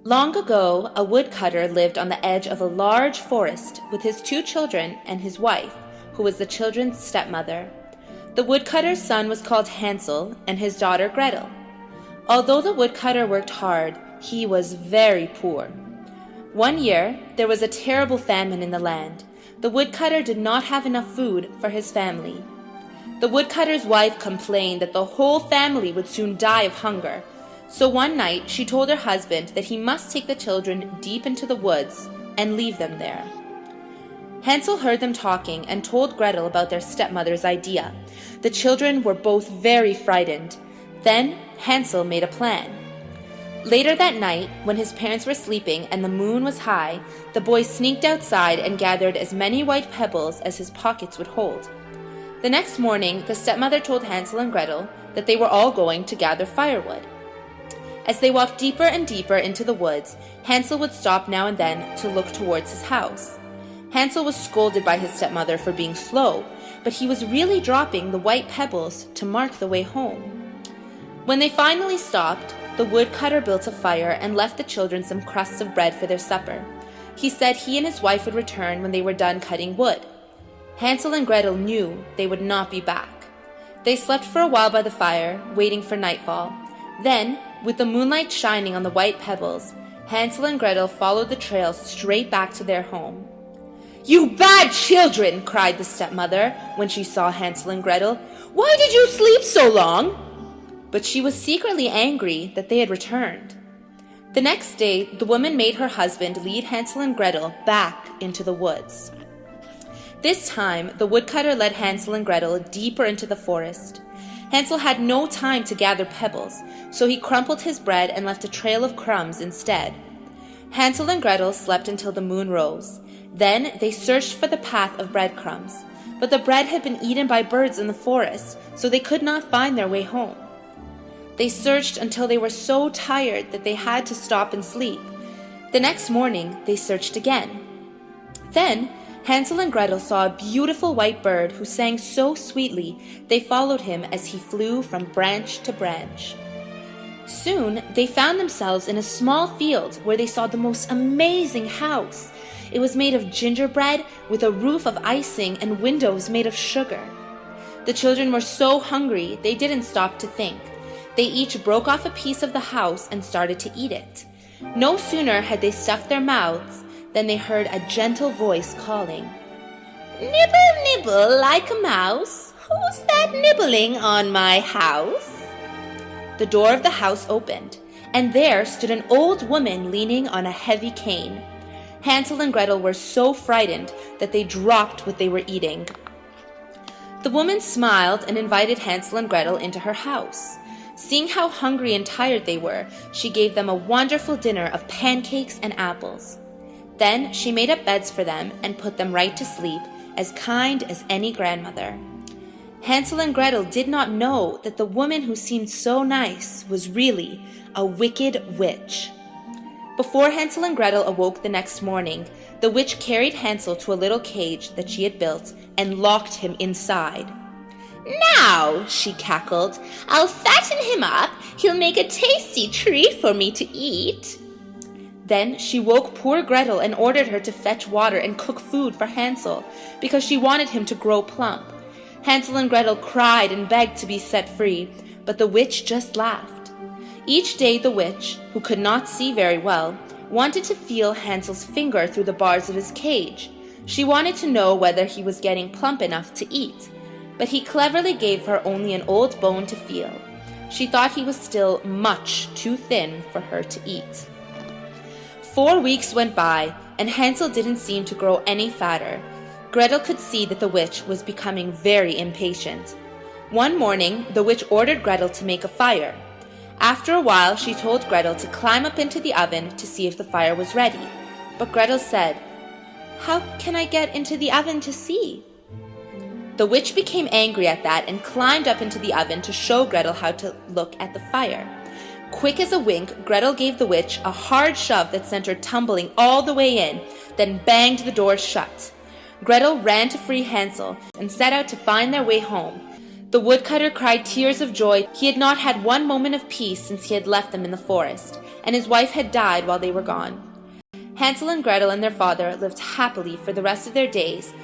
Long ago, a woodcutter lived on the edge of a large forest with his 2 children and his wife, who was the children's stepmother. The woodcutter's son was called Hansel and his daughter Gretel. Although the woodcutter worked hard, he was very poor. One year, there was a terrible famine in the land. The woodcutter did not have enough food for his family. The woodcutter's wife complained that the whole family would soon die of hunger. So one night she told her husband that he must take the children deep into the woods and leave them there. Hansel heard them talking and told Gretel about their stepmother's idea. The children were both very frightened. Then Hansel made a plan. Later that night, when his parents were sleeping and the moon was high, the boy sneaked outside and gathered as many white pebbles as his pockets would hold. The next morning, the stepmother told Hansel and Gretel that they were all going to gather firewood. As they walked deeper and deeper into the woods, Hansel would stop now and then to look towards his house. Hansel was scolded by his stepmother for being slow, but he was really dropping the white pebbles to mark the way home. When they finally stopped, the woodcutter built a fire and left the children some crusts of bread for their supper. He said he and his wife would return when they were done cutting wood. Hansel and Gretel knew they would not be back. They slept for a while by the fire, waiting for nightfall. Then, with the moonlight shining on the white pebbles, Hansel and Gretel followed the trail straight back to their home. "You bad children!" cried the stepmother when she saw Hansel and Gretel. "Why did you sleep so long?" But she was secretly angry that they had returned. The next day, the woman made her husband lead Hansel and Gretel back into the woods. This time, the woodcutter led Hansel and Gretel deeper into the forest. Hansel had no time to gather pebbles, so he crumpled his bread and left a trail of crumbs instead. Hansel and Gretel slept until the moon rose. Then they searched for the path of breadcrumbs, but the bread had been eaten by birds in the forest, so they could not find their way home. They searched until they were so tired that they had to stop and sleep. The next morning, they searched again. Then Hansel and Gretel saw a beautiful white bird who sang so sweetly they followed him as he flew from branch to branch. Soon they found themselves in a small field where they saw the most amazing house. It was made of gingerbread with a roof of icing and windows made of sugar. The children were so hungry they didn't stop to think. They each broke off a piece of the house and started to eat it. No sooner had they stuffed their mouths than they heard a gentle voice calling, "Nibble, nibble like a mouse. Who's that nibbling on my house?" The door of the house opened, and there stood an old woman leaning on a heavy cane. Hansel and Gretel were so frightened that they dropped what they were eating. The woman smiled and invited Hansel and Gretel into her house. Seeing how hungry and tired they were, she gave them a wonderful dinner of pancakes and apples. Then she made up beds for them and put them right to sleep, as kind as any grandmother. Hansel and Gretel did not know that the woman who seemed so nice was really a wicked witch. Before Hansel and Gretel awoke the next morning, the witch carried Hansel to a little cage that she had built and locked him inside. "Now," she cackled, "I'll fatten him up. He'll make a tasty treat for me to eat." Then she woke poor Gretel and ordered her to fetch water and cook food for Hansel, because she wanted him to grow plump. Hansel and Gretel cried and begged to be set free, but the witch just laughed. Each day the witch, who could not see very well, wanted to feel Hansel's finger through the bars of his cage. She wanted to know whether he was getting plump enough to eat, but he cleverly gave her only an old bone to feel. She thought he was still much too thin for her to eat. 4 weeks went by, and Hansel didn't seem to grow any fatter. Gretel could see that the witch was becoming very impatient. One morning, the witch ordered Gretel to make a fire. After a while, she told Gretel to climb up into the oven to see if the fire was ready. But Gretel said, "How can I get into the oven to see?" The witch became angry at that and climbed up into the oven to show Gretel how to look at the fire. Quick as a wink, Gretel gave the witch a hard shove that sent her tumbling all the way in, then banged the door shut. Gretel ran to free Hansel and set out to find their way home. The woodcutter cried tears of joy. He had not had one moment of peace since he had left them in the forest, and his wife had died while they were gone. Hansel and Gretel and their father lived happily for the rest of their days,